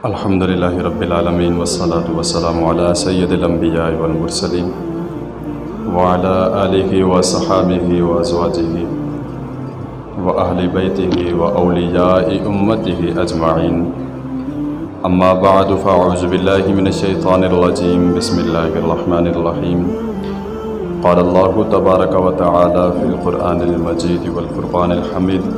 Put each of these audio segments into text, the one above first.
الحمدللہ رب العالمین والصلاة والسلام علی سید الانبیاء والمرسلین وعلی آلہ وصحابہ وازواجہ واہل بیتہ واولیاء امتہ اجمعین اما بعد فاعوذ باللہ من الشیطان الرجیم بسم اللہ الرحمن الرحیم قال اللہ تبارک وتعالی فی القرآن المجید والفرقان الحمید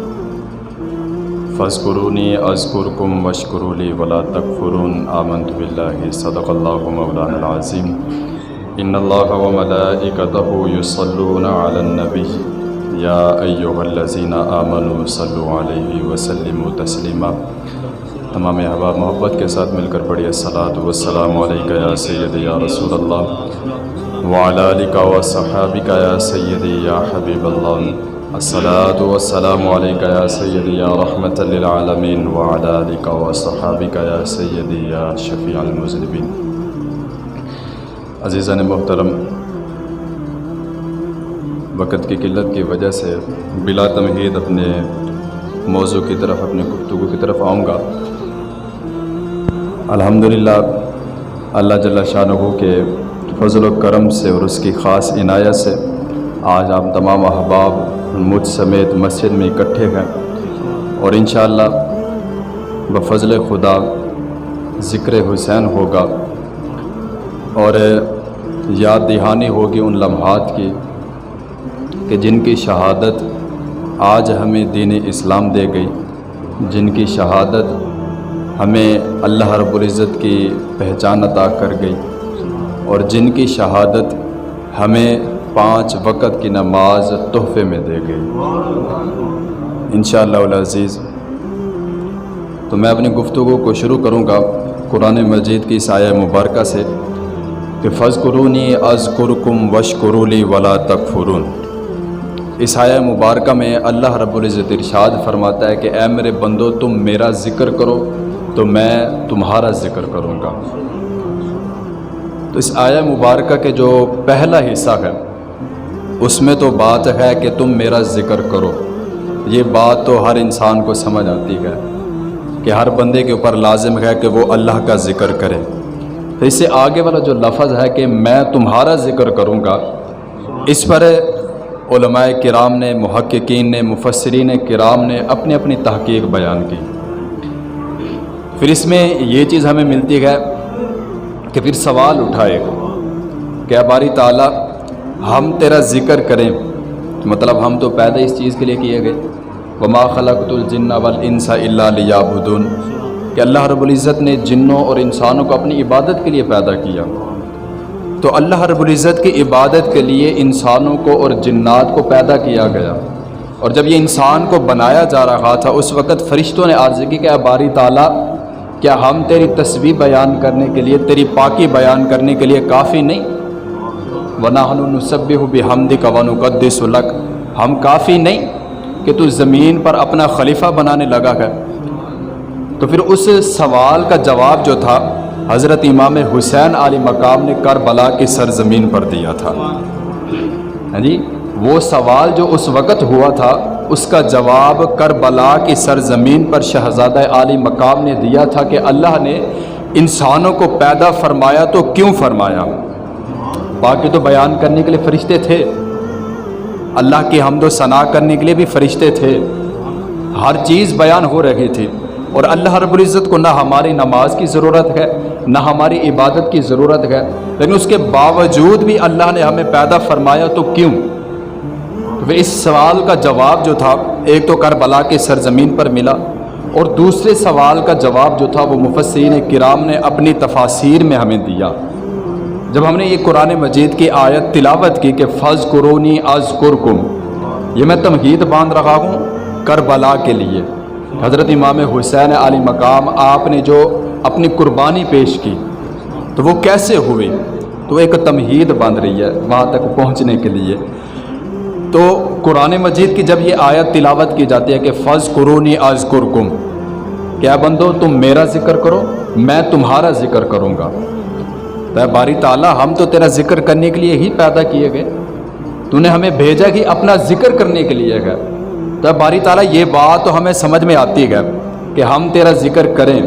فاذکرونی اذکرکم واشکروا لی ولا تکفرون آمنت باللہ صدق اللہ مولانا العظیم ان اللہ وملائکتہ یصلون علی النبی یا ایہا الذین آمنوا صلوا علیہ وسلموا تسلیما۔ تمام احباب محبت کے ساتھ مل کر پڑھیے الصلاۃ والسلام علیکہ یا سیدی یا رسول اللہ وعلی آلک وصحابک یا سیدی یا حبیب اللہ الصلاۃ والسلام علیکہ یا سیدی یا رحمۃ للعالمین وعلی آلک وصحابک یا سیدی یا شفیع المذنبین۔ عزیزان محترم، وقت کی قلت کی وجہ سے بلا تمہید اپنے موضوع کی طرف، اپنے گفتگو کی طرف آؤں گا۔ الحمدللہ اللہ جل شانہ کے فضل و کرم سے اور اس کی خاص عنایت سے آج آپ تمام احباب مجھ سمیت مسجد میں اکٹھے ہیں، اور انشاءاللہ بفضل خدا ذکر حسین ہوگا اور یاد دہانی ہوگی ان لمحات کی کہ جن کی شہادت آج ہمیں دین اسلام دے گئی، جن کی شہادت ہمیں اللہ رب العزت کی پہچان عطا کر گئی، اور جن کی شہادت ہمیں 5 وقت کی نماز تحفے میں دے گئی انشاءاللہ العزیز۔ تو میں اپنی گفتگو کو شروع کروں گا قرآن مجید کی اس آیہ مبارکہ سے کہ فاذکرونی اذکرکم واشکروا لی ولا تکفرون۔ اس آیہ مبارکہ میں اللہ رب العزت ارشاد فرماتا ہے کہ اے میرے بندو، تم میرا ذکر کرو تو میں تمہارا ذکر کروں گا۔ تو اس آیہ مبارکہ کے جو پہلا حصہ ہے اس میں تو بات ہے کہ تم میرا ذکر کرو، یہ بات تو ہر انسان کو سمجھ آتی ہے کہ ہر بندے کے اوپر لازم ہے کہ وہ اللہ کا ذکر کرے۔ تو اس سے آگے والا جو لفظ ہے کہ میں تمہارا ذکر کروں گا، اس پر علماء کرام نے، محققین نے، مفسرین کرام نے اپنی اپنی تحقیق بیان کی۔ پھر اس میں یہ چیز ہمیں ملتی ہے کہ پھر سوال اٹھائے کہ باری تعالیٰ ہم تیرا ذکر کریں، مطلب ہم تو پیدا اس چیز کے لیے کیے گئے، وما خلقت الجن والانس الا لیعبدون، کہ اللہ رب العزت نے جنوں اور انسانوں کو اپنی عبادت کے لیے پیدا کیا۔ تو اللہ رب العزت کی عبادت کے لیے انسانوں کو اور جنات کو پیدا کیا گیا، اور جب یہ انسان کو بنایا جا رہا تھا اس وقت فرشتوں نے عرض کی کہ اے باری تعالیٰ، کیا ہم تیری تسبیح بیان کرنے کے لیے، تیری پاکی بیان کرنے کے لیے کافی نہیں؟ وَنَحْنُ نُسَبِّحُ بِحَمْدِكَ وَنُقَدِّسُ لَكَ، ہم کافی نہیں کہ تو زمین پر اپنا خلیفہ بنانے لگا ہے؟ تو پھر اس سوال کا جواب جو تھا حضرت امام حسین علی مقام نے کربلا کی سرزمین پر دیا تھا۔ ہاں جی، وہ سوال جو اس وقت ہوا تھا اس کا جواب کربلا کی سرزمین پر شہزادہ عالی مقام نے دیا تھا کہ اللہ نے انسانوں کو پیدا فرمایا تو کیوں فرمایا؟ باقی تو بیان کرنے کے لیے فرشتے تھے، اللہ کی حمد و ثنا کرنے کے لیے بھی فرشتے تھے، ہر چیز بیان ہو رہی تھی، اور اللہ رب العزت کو نہ ہماری نماز کی ضرورت ہے نہ ہماری عبادت کی ضرورت ہے، لیکن اس کے باوجود بھی اللہ نے ہمیں پیدا فرمایا تو کیوں؟ تو اس سوال کا جواب جو تھا ایک تو کربلا کی سرزمین پر ملا، اور دوسرے سوال کا جواب جو تھا وہ مفسرین کرام نے اپنی تفاسیر میں ہمیں دیا۔ جب ہم نے یہ قرآن مجید کی آیت تلاوت کی کہ فاذکرونی اذکرکم، یہ میں تمہید باندھ رہا ہوں کربلا کے لیے، حضرت امام حسین علی مقام آپ نے جو اپنی قربانی پیش کی تو وہ کیسے ہوئی، تو ایک تمہید باندھ رہی ہے وہاں تک پہنچنے کے لیے۔ تو قرآن مجید کی جب یہ آیت تلاوت کی جاتی ہے کہ فاذکرونی اذکرکم، کیا بندو تم میرا ذکر کرو میں تمہارا ذکر کروں گا، تو باری تعالیٰ ہم تو تیرا ذکر کرنے کے لیے ہی پیدا کیے گئے، تو نے ہمیں بھیجا کہ اپنا ذکر کرنے کے لیے ہے۔ تو باری تعالیٰ یہ بات تو ہمیں سمجھ میں آتی ہے کہ ہم تیرا ذکر کریں،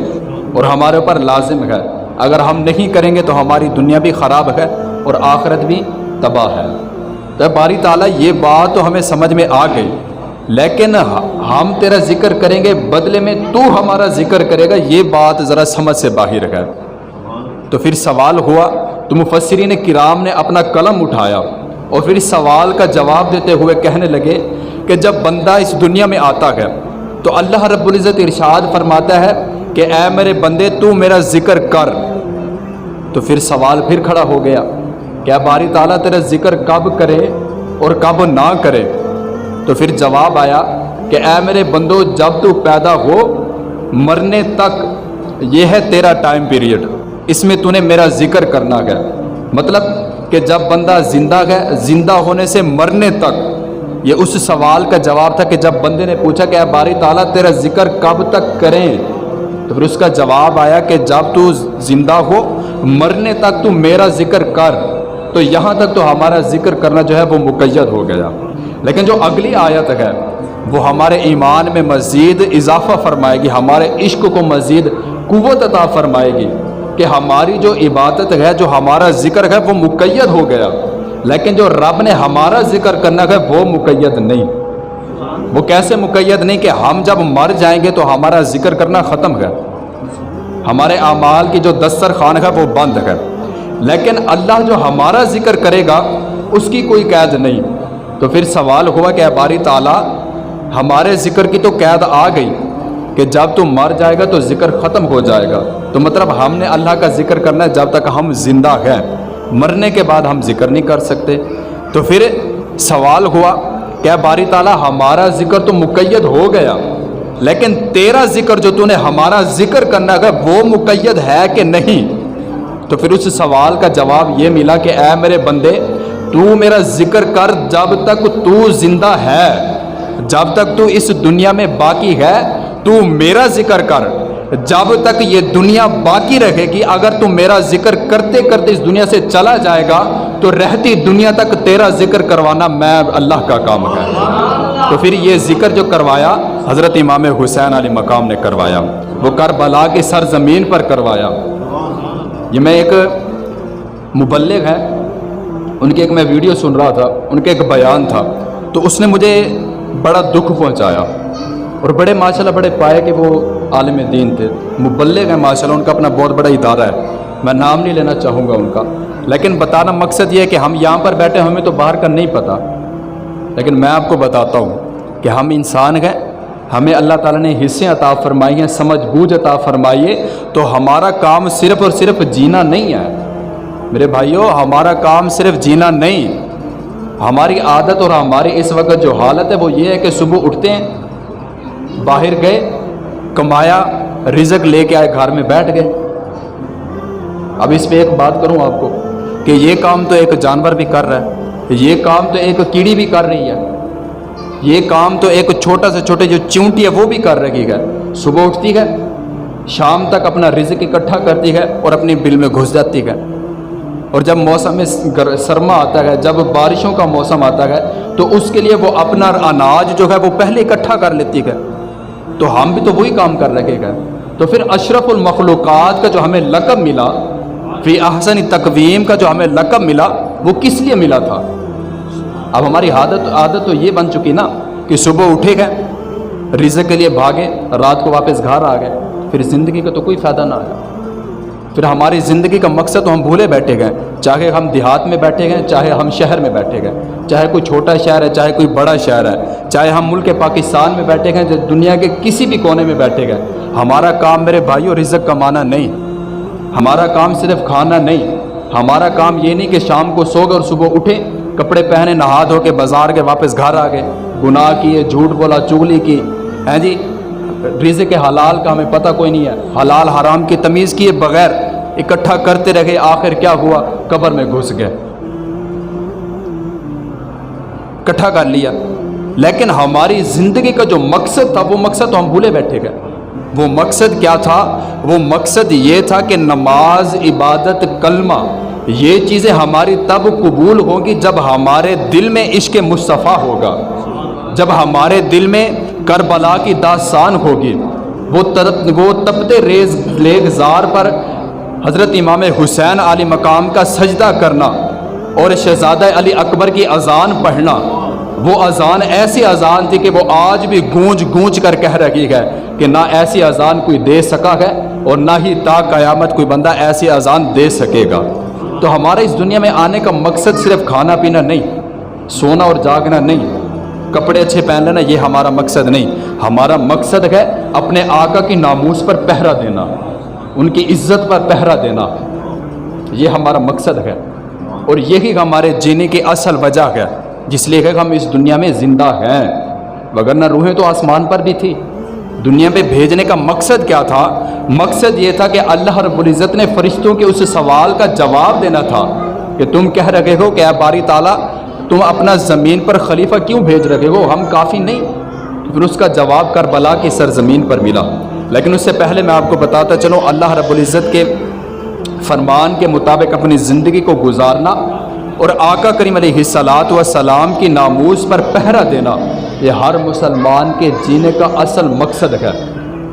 اور ہمارے اوپر لازم ہے. اگر ہم نہیں کریں گے تو ہماری دنیا بھی خراب ہے اور آخرت بھی تباہ ہے. تو باری تعالیٰ یہ بات تو ہمیں سمجھ میں آ گئی، لیکن ہم تیرا ذکر کریں گے بدلے میں تو ہمارا ذکر کرے گا، یہ بات ذرا سمجھ سے باہر ہے. تو پھر سوال ہوا تو مفسرین کرام نے اپنا قلم اٹھایا اور پھر سوال کا جواب دیتے ہوئے کہنے لگے کہ جب بندہ اس دنیا میں آتا ہے تو اللہ رب العزت ارشاد فرماتا ہے کہ اے میرے بندے تو میرا ذکر کر. تو پھر سوال پھر کھڑا ہو گیا، کیا باری تعالیٰ تیرا ذکر کب کرے اور کب نہ کرے؟ تو پھر جواب آیا کہ اے میرے بندو جب تو پیدا ہو مرنے تک یہ ہے تیرا ٹائم پیریڈ، اس میں تو نے میرا ذکر کرنا ہے. مطلب کہ جب بندہ زندہ ہے، زندہ ہونے سے مرنے تک. یہ اس سوال کا جواب تھا کہ جب بندے نے پوچھا کہ اے باری تعالیٰ تیرا ذکر کب تک کریں، تو پھر اس کا جواب آیا کہ جب تو زندہ ہو مرنے تک تو میرا ذکر کر. تو یہاں تک تو ہمارا ذکر کرنا جو ہے وہ مقید ہو گیا. لیکن جو اگلی آیت ہے وہ ہمارے ایمان میں مزید اضافہ فرمائے گی، ہمارے عشق کو مزید قوت عطا فرمائے گی کہ ہماری جو عبادت ہے، جو ہمارا ذکر ہے وہ مقید ہو گیا، لیکن جو رب نے ہمارا ذکر کرنا ہے وہ مقید نہیں. وہ کیسے مقید نہیں کہ ہم جب مر جائیں گے تو ہمارا ذکر کرنا ختم ہے، ہمارے اعمال کی جو دسترخوان ہے وہ بند ہے، لیکن اللہ جو ہمارا ذکر کرے گا اس کی کوئی قید نہیں. تو پھر سوال ہوا کہ اے باری تعالیٰ ہمارے ذکر کی تو قید آ گئی کہ جب تو مر جائے گا تو ذکر ختم ہو جائے گا، تو مطلب ہم نے اللہ کا ذکر کرنا ہے جب تک ہم زندہ ہیں، مرنے کے بعد ہم ذکر نہیں کر سکتے. تو پھر سوال ہوا کہ اے باری تعالیٰ ہمارا ذکر تو مقید ہو گیا، لیکن تیرا ذکر جو تو نے ہمارا ذکر کرنا ہے وہ مقید ہے کہ نہیں؟ تو پھر اس سوال کا جواب یہ ملا کہ اے میرے بندے تو میرا ذکر کر جب تک تو زندہ ہے، جب تک تو اس دنیا میں باقی ہے تو میرا ذکر کر. جب تک یہ دنیا باقی رہے گی اگر تو میرا ذکر کرتے کرتے اس دنیا سے چلا جائے گا تو رہتی دنیا تک تیرا ذکر کروانا میں اللہ کا کام ہے. تو پھر یہ ذکر جو کروایا حضرت امام حسین علیہ مقام نے کروایا، وہ کربلا کی سرزمین پر کروایا. یہ میں ایک مبلغ ہے ان کی ایک میں ویڈیو سن رہا تھا، ان کے ایک بیان تھا، تو اس نے مجھے بڑا دکھ پہنچایا. اور بڑے ماشاءاللہ بڑے پائے کہ وہ عالم دین تھے، مبلغ ہیں ماشاءاللہ، ان کا اپنا بہت بڑا ادارہ ہے، میں نام نہیں لینا چاہوں گا ان کا، لیکن بتانا مقصد یہ ہے کہ ہم یہاں پر بیٹھے ہمیں تو باہر کا نہیں پتہ، لیکن میں آپ کو بتاتا ہوں کہ ہم انسان ہیں، ہمیں اللہ تعالیٰ نے حصے عطا فرمائی ہیں، سمجھ بوجھ عطا فرمائی ہے، تو ہمارا کام صرف اور صرف جینا نہیں ہے میرے بھائیوں، ہمارا کام صرف جینا نہیں. ہماری عادت اور ہماری اس وقت جو حالت ہے وہ یہ ہے کہ صبح اٹھتے ہیں، باہر گئے، کمایا، رزق لے کے آئے، گھر میں بیٹھ گئے. اب اس پہ ایک بات کروں آپ کو کہ یہ کام تو ایک جانور بھی کر رہا ہے، یہ کام تو ایک کیڑی بھی کر رہی ہے، یہ کام تو ایک چھوٹا سے چھوٹے جو چونٹی ہے وہ بھی کر رہی ہے. صبح اٹھتی ہے، شام تک اپنا رزق اکٹھا کرتی ہے اور اپنی بل میں گھس جاتی ہے. اور جب موسم سرما آتا ہے، جب بارشوں کا موسم آتا ہے تو اس کے لیے وہ اپنا اناج جو ہے وہ پہلے اکٹھا کر لیتی ہے. تو ہم بھی تو وہی کام کر رہے ہیں. تو پھر اشرف المخلوقات کا جو ہمیں لقب ملا، فی احسن تقویم کا جو ہمیں لقب ملا، وہ کس لیے ملا تھا؟ اب ہماری عادت تو یہ بن چکی نا کہ صبح اٹھے گئے، رزق کے لیے بھاگے، رات کو واپس گھر آ گئے، پھر زندگی کا تو کوئی فائدہ نہ آیا. پھر ہماری زندگی کا مقصد تو ہم بھولے بیٹھے گئے، چاہے ہم دیہات میں بیٹھے گئے، چاہے ہم شہر میں بیٹھے گئے، چاہے کوئی چھوٹا شہر ہے، چاہے کوئی بڑا شہر ہے، چاہے ہم ملک پاکستان میں بیٹھے گئے، دنیا کے کسی بھی کونے میں بیٹھے گئے. ہمارا کام میرے بھائیوں رزق کمانا نہیں، ہمارا کام صرف کھانا نہیں، ہمارا کام یہ نہیں کہ شام کو سو گئے اور صبح اٹھے، کپڑے پہنے، نہا دھو کے بازار گئے، واپس گھر آ گئے، گناہ کیے، جھوٹ بولا، چغلی کی، ہیں جی، رزق حلال کا ہمیں پتہ کوئی نہیں ہے، حلال حرام کی تمیز کیے بغیر اکٹھا کرتے رہے، آخر کیا ہوا؟ قبر میں گھس گئے، اکٹھا کر لیا. لیکن ہماری زندگی کا جو مقصد تھا وہ مقصد تو ہم بھولے بیٹھے گئے. وہ مقصد کیا تھا؟ وہ مقصد یہ تھا کہ نماز، عبادت، کلمہ، یہ چیزیں ہماری تب قبول ہوں گی جب ہمارے دل میں عشق مصطفیٰ ہوگا، جب ہمارے دل میں کربلا کی داستان ہوگی، وہ تپتے ریزگار پر حضرت امام حسین علی مقام کا سجدہ کرنا اور شہزادہ علی اکبر کی اذان پڑھنا، وہ اذان ایسی اذان تھی کہ وہ آج بھی گونج گونج کر کہہ رہی ہے کہ نہ ایسی اذان کوئی دے سکا ہے اور نہ ہی تا قیامت کوئی بندہ ایسی اذان دے سکے گا۔ تو ہمارا اس دنیا میں آنے کا مقصد صرف کھانا پینا نہیں، سونا اور جاگنا نہیں، کپڑے اچھے پہن لینا، یہ ہمارا مقصد نہیں۔ ہمارا مقصد ہے اپنے آقا کی ناموس پر پہرا دینا، ان کی عزت پر پہرا دینا، یہ ہمارا مقصد ہے، اور یہی ہمارے جینے کی اصل وجہ ہے، جس لیے کہ ہم اس دنیا میں زندہ ہیں، وگرنہ روحیں تو آسمان پر بھی تھی۔ دنیا پہ بھیجنے کا مقصد کیا تھا؟ مقصد یہ تھا کہ اللہ رب العزت نے فرشتوں کے اس سوال کا جواب دینا تھا کہ تم کہہ رہے ہو کہ اے باری تعالیٰ تم اپنا زمین پر خلیفہ کیوں بھیج رہے ہو، ہم کافی نہیں؟ پھر اس کا جواب کربلا کی سرزمین پر ملا۔ لیکن اس سے پہلے میں آپ کو بتاتا چلوں، اللہ رب العزت کے فرمان کے مطابق اپنی زندگی کو گزارنا اور آقا کریم علیہ الصلاۃ والسلام کی ناموس پر پہرا دینا، یہ ہر مسلمان کے جینے کا اصل مقصد ہے،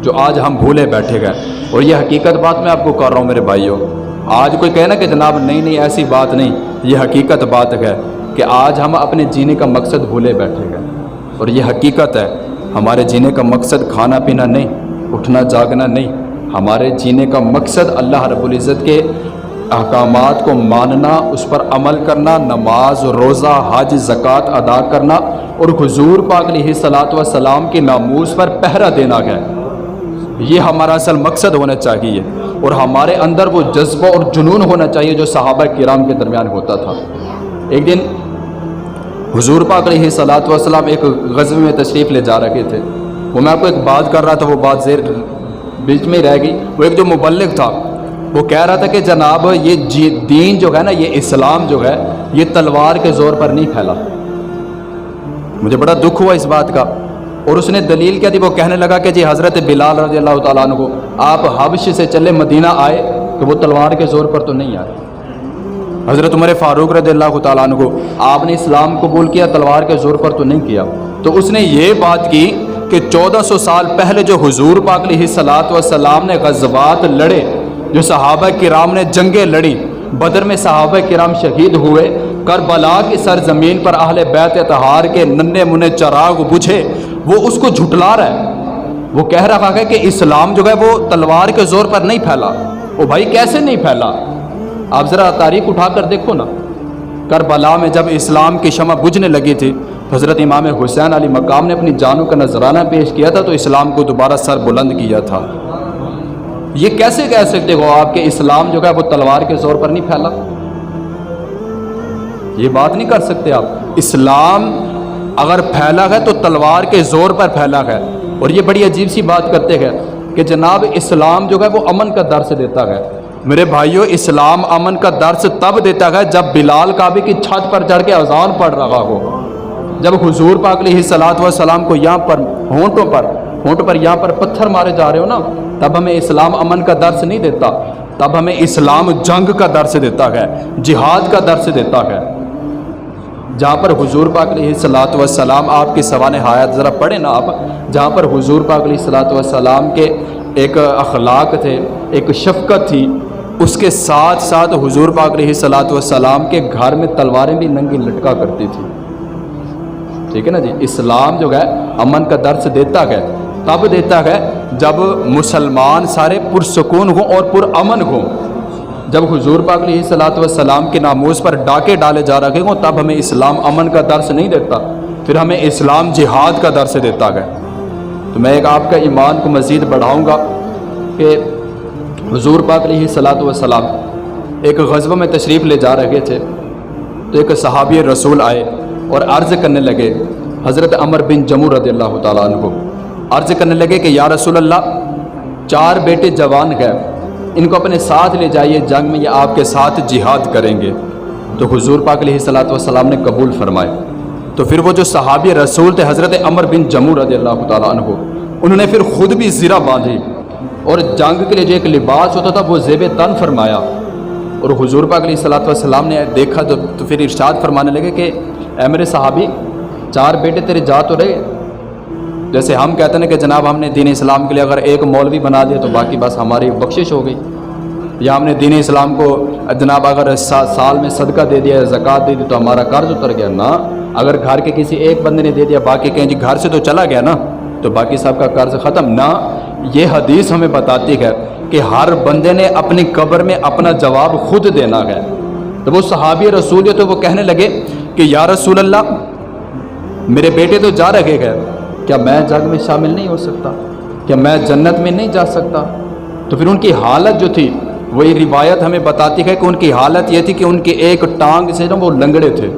جو آج ہم بھولے بیٹھے گئے۔ اور یہ حقیقت بات میں آپ کو کر رہا ہوں میرے بھائیوں، آج کوئی کہنا کہ جناب نہیں ایسی بات نہیں، یہ حقیقت بات ہے کہ آج ہم اپنے جینے کا مقصد بھولے بیٹھے گئے، اور یہ حقیقت ہے ہمارے جینے کا مقصد کھانا پینا نہیں، اٹھنا جاگنا نہیں، ہمارے جینے کا مقصد اللہ رب العزت کے احکامات کو ماننا، اس پر عمل کرنا، نماز روزہ حج زکوٰۃ ادا کرنا اور حضور پاک علیہ الصلاۃ والسلام کی ناموس پر پہرا دینا ہے، یہ ہمارا اصل مقصد ہونا چاہیے۔ اور ہمارے اندر وہ جذبہ اور جنون ہونا چاہیے جو صحابہ کرام کے درمیان ہوتا تھا۔ ایک دن حضور پاک علیہ الصلاۃ والسلام ایک غزوے میں تشریف لے جا رہے تھے، وہ میں آپ کو ایک بات کر رہا تھا، وہ بات زیر بیچ میں رہ گئی۔ وہ ایک جو مبلغ تھا وہ کہہ رہا تھا کہ جناب یہ دین جو ہے نا، یہ اسلام جو ہے یہ تلوار کے زور پر نہیں پھیلا۔ مجھے بڑا دکھ ہوا اس بات کا، اور اس نے دلیل کیا تھی؟ وہ کہنے لگا کہ جی حضرت بلال رضی اللہ تعالیٰ عنہ کو آپ حبش سے چلے مدینہ آئے تو وہ تلوار کے زور پر تو نہیں آئے، حضرت عمر فاروق رضی اللہ تعالیٰ عنہ کو آپ نے اسلام قبول کیا، تلوار کے زور پر تو نہیں کیا۔ تو اس نے یہ بات کی کہ 1400 سال پہلے جو حضور پاک علیہ الصلاۃ والسلام نے غزوات لڑے، جو صحابہ کرام نے جنگیں لڑی، بدر میں صحابہ کرام شہید ہوئے، کربلا کی سرزمین پر اہل بیت اطہار کے ننھے منھے چراغ بجھے، وہ اس کو جھٹلا رہا ہے۔ وہ کہہ رہا ہے کہ اسلام جو ہے وہ تلوار کے زور پر نہیں پھیلا۔ وہ بھائی کیسے نہیں پھیلا؟ آپ ذرا تاریخ اٹھا کر دیکھو نا، کربلا میں جب اسلام کی شمع بجھنے لگی تھی، حضرت امام حسین علی مقام نے اپنی جانوں کا نذرانہ پیش کیا تھا تو اسلام کو دوبارہ سر بلند کیا تھا۔ یہ کیسے کہہ سکتے ہو آپ کہ اسلام جو ہے وہ تلوار کے زور پر نہیں پھیلا؟ یہ بات نہیں کر سکتے آپ۔ اسلام اگر پھیلا ہے تو تلوار کے زور پر پھیلا ہے۔ اور یہ بڑی عجیب سی بات کرتے ہیں کہ جناب اسلام جو ہے وہ امن کا درس دیتا ہے۔ میرے بھائیوں، اسلام امن کا درس تب دیتا ہے جب بلال کعبے کی چھت پر چڑھ کے اذان پڑھ رہا ہو، جب حضور پاک علیہ الصلاۃ والسلام کو یہاں پر ہونٹوں پر یہاں پر پتھر مارے جا رہے ہو نا، تب ہمیں اسلام امن کا درس نہیں دیتا، تب ہمیں اسلام جنگ کا درس دیتا ہے، جہاد کا درس دیتا ہے۔ جہاں پر حضور پاک علیہ الصلاۃ والسلام، آپ کی سوانح حیات ذرا پڑھیں نا آپ، جہاں پر حضور پاک علیہ الصلاۃ والسلام کے ایک اخلاق تھے، ایک شفقت تھی، اس کے ساتھ ساتھ حضور پاک علیہ الصلاۃ والسلام کے گھر میں تلواریں بھی ننگی لٹکا کرتی تھی۔ ٹھیک ہے نا جی، اسلام جو ہے امن کا درس دیتا ہے، تب دیتا ہے جب مسلمان سارے پرسکون ہوں اور پرامن ہوں۔ جب حضور پاک علیہ الصلاۃ والسلام کے ناموس پر ڈاکے ڈالے جا رہے ہوں تب ہمیں اسلام امن کا درس نہیں دیتا، پھر ہمیں اسلام جہاد کا درس دیتا ہے۔ تو میں ایک آپ کا ایمان کو مزید بڑھاؤں گا کہ حضور پاک علیہ الصلاۃ والسلام ایک غزوہ میں تشریف لے جا رہے تھے تو ایک صحابی رسول آئے اور عرض کرنے لگے، حضرت عمر بن جموح رضی اللہ تعالیٰ عنہ عرض کرنے لگے کہ یا رسول اللہ، 4 بیٹے جوان ہیں، ان کو اپنے ساتھ لے جائیے جنگ میں، یہ آپ کے ساتھ جہاد کریں گے۔ تو حضور پاک علیہ الصلاۃ والسلام نے قبول فرمائے۔ تو پھر وہ جو صحابی رسول تھے حضرت عمر بن جموح رضی اللہ تعالیٰ عنہ، انہوں نے پھر خود بھی زرہ باندھی اور جنگ کے لیے جو ایک لباس ہوتا تھا وہ زیب تن فرمایا، اور حضور پاک علیہ الصلاۃ والسلام نے دیکھا تو پھر ارشاد فرمانے لگے کہ اے میرے صحابی، 4 بیٹے تیرے جا تو رہے، تو جیسے ہم کہتے ہیں کہ جناب ہم نے دین اسلام کے لیے اگر ایک مولوی بنا دیا تو باقی بس ہماری بخشش ہو گئی، یا ہم نے دین اسلام کو جناب اگر سال میں صدقہ دے دیا، زکوٰۃ دے دی تو ہمارا قرض اتر گیا۔ نہ، اگر گھر کے کسی ایک بندے نے دے دیا، باقی کہیں جی گھر سے تو چلا گیا نا، تو باقی سب کا قرض ختم۔ نہ، یہ حدیث ہمیں بتاتی ہے کہ ہر بندے نے اپنی قبر میں اپنا جواب خود دینا ہے۔ تو وہ صحابی رسول جو تو وہ کہنے لگے کہ یا رسول اللہ، میرے بیٹے تو جا رہے گئے، کیا میں جنگ میں شامل نہیں ہو سکتا؟ کیا میں جنت میں نہیں جا سکتا؟ تو پھر ان کی حالت جو تھی، وہی روایت ہمیں بتاتی ہے کہ ان کی حالت یہ تھی کہ ان کی ایک ٹانگ سے وہ لنگڑے تھے،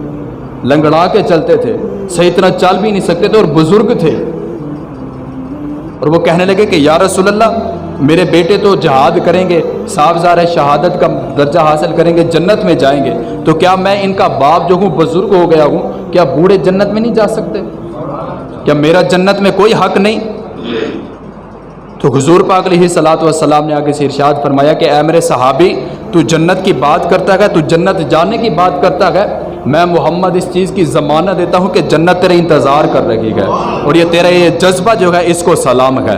لنگڑا کے چلتے تھے، صحیح طرح چل بھی نہیں سکتے تھے، اور بزرگ تھے۔ اور وہ کہنے لگے کہ یا رسول اللہ، میرے بیٹے تو جہاد کریں گے، صاف ظاہر ہے شہادت کا درجہ حاصل کریں گے، جنت میں جائیں گے، تو کیا میں ان کا باپ جو ہوں بزرگ ہو گیا ہوں، کیا بوڑھے جنت میں نہیں جا سکتے؟ کیا میرا جنت میں کوئی حق نہیں؟ تو حضور پاک علیہ الصلوۃ والسلام نے آگے سے ارشاد فرمایا کہ اے میرے صحابی، تو جنت کی بات کرتا ہے، تو جنت جانے کی بات کرتا ہے، میں محمد اس چیز کی ضمانت دیتا ہوں کہ جنت تیرے انتظار کر رہی ہے، اور یہ تیرا یہ جذبہ جو ہے اس کو سلام ہے۔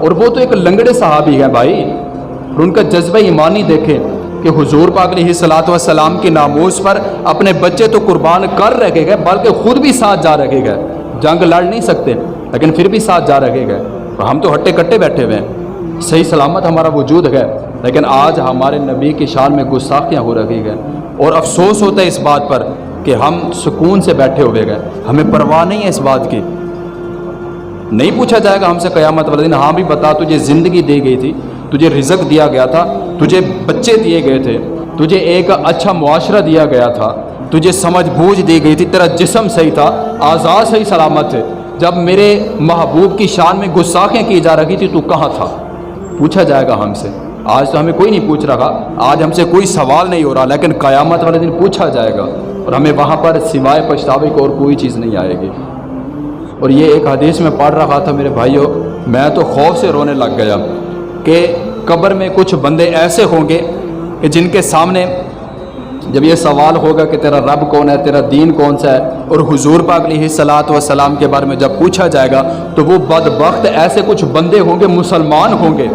اور وہ تو ایک لنگڑے صحابی ہیں بھائی، اور ان کا جذبہ ایمانی دیکھیں کہ حضور پاک علیہ الصلوۃ والسلام کی ناموس پر اپنے بچے تو قربان کر رکھے گئے، بلکہ خود بھی ساتھ جا رکھے گئے، جنگ لڑ نہیں سکتے لیکن پھر بھی ساتھ جا رکھے گئے، اور ہم تو ہٹے کٹے بیٹھے ہوئے ہیں، صحیح سلامت ہمارا وجود ہے، لیکن آج ہمارے نبی کی شان میں گستاخیاں ہو رکھی گئے، اور افسوس ہوتا ہے اس بات پر کہ ہم سکون سے بیٹھے ہوئے گئے، ہمیں پرواہ نہیں ہے اس بات کی۔ نہیں پوچھا جائے گا ہم سے قیامت والے دن، ہاں بھی بتا تجھے زندگی دی گئی تھی، تجھے رزق دیا گیا تھا، تجھے بچے دیے گئے تھے، تجھے ایک اچھا معاشرہ دیا گیا تھا، تجھے سمجھ بوجھ دی گئی تھی، تیرا جسم صحیح تھا، اعضاء صحیح سلامت تھے، جب میرے محبوب کی شان میں گستاخیاں کی جا رہی تھی تو کہاں تھا؟ پوچھا جائے گا ہم سے۔ آج تو ہمیں کوئی نہیں پوچھ رہا، آج ہم سے کوئی سوال نہیں ہو رہا، لیکن قیامت والے دن پوچھا جائے گا، اور ہمیں وہاں پر سوائے پچھتاوے کو اور کوئی چیز نہیں آئے گی۔ اور یہ ایک حدیث میں پڑھ رہا تھا میرے بھائیوں، میں تو خوف سے رونے لگ گیا کہ قبر میں کچھ بندے ایسے ہوں گے کہ جن کے سامنے جب یہ سوال ہوگا کہ تیرا رب کون ہے، تیرا دین کون سا ہے، اور حضور پاک علیہ الصلوۃ والسلام کے بارے میں جب پوچھا جائے گا تو وہ بدبخت ایسے کچھ بندے ہوں گے، مسلمان ہوں گے،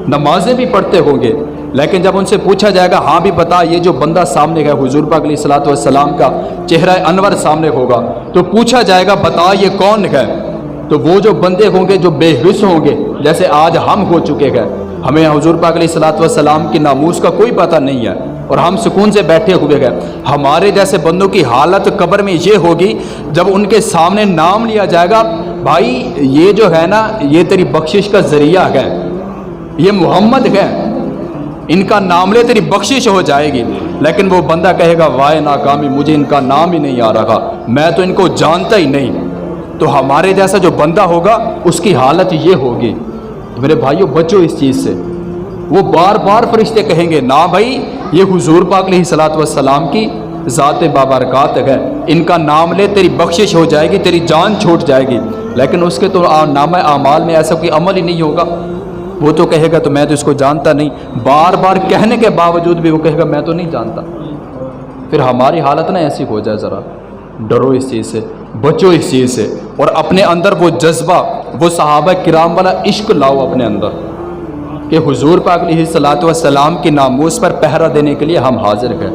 نمازیں بھی پڑھتے ہوں گے، لیکن جب ان سے پوچھا جائے گا ہاں بھی بتا یہ جو بندہ سامنے ہے حضور پاک علیہ الصلوۃ والسلام کا چہرہ انور سامنے ہوگا، تو پوچھا جائے گا بتا یہ کون ہے، تو وہ جو بندے ہوں گے جو بے حس ہوں گے، جیسے آج ہم ہو چکے ہیں، ہمیں حضور پاک علیہ الصلوۃ والسلام کی ناموس کا کوئی پتہ نہیں ہے، اور ہم سکون سے بیٹھے ہوئے ہیں، ہمارے جیسے بندوں کی حالت قبر میں یہ ہوگی جب ان کے سامنے نام لیا جائے گا، بھائی یہ جو ہے نا یہ تیری بخشش کا ذریعہ ہے، یہ محمد ہے، ان کا نام لے تیری بخشش ہو جائے گی، لیکن وہ بندہ کہے گا وائے ناکامی، مجھے ان کا نام ہی نہیں آ رہا، میں تو ان کو جانتا ہی نہیں۔ تو ہمارے جیسا جو بندہ ہوگا اس کی حالت یہ ہوگی۔ میرے بھائیوں بچو اس چیز سے، وہ بار بار فرشتے کہیں گے نا بھائی یہ حضور پاک علیہ الصلوۃ والسلام کی ذات بابرکات ہے، ان کا نام لے تیری بخشش ہو جائے گی، تیری جان چھوٹ جائے گی، لیکن اس کے تو نامہ اعمال میں ایسا کوئی عمل ہی نہیں ہوگا، وہ تو کہے گا تو میں تو اس کو جانتا نہیں، بار بار کہنے کے باوجود بھی وہ کہے گا میں تو نہیں جانتا۔ پھر ہماری حالت نہ ایسی ہو جائے، ذرا ڈرو اس چیز سے، بچو اس چیز سے، اور اپنے اندر وہ جذبہ، وہ صحابہ کرام والا عشق لاؤ اپنے اندر کہ حضور پاک علیہ الصلوۃ والسلام کی ناموس پر پہرا دینے کے لیے ہم حاضر ہیں۔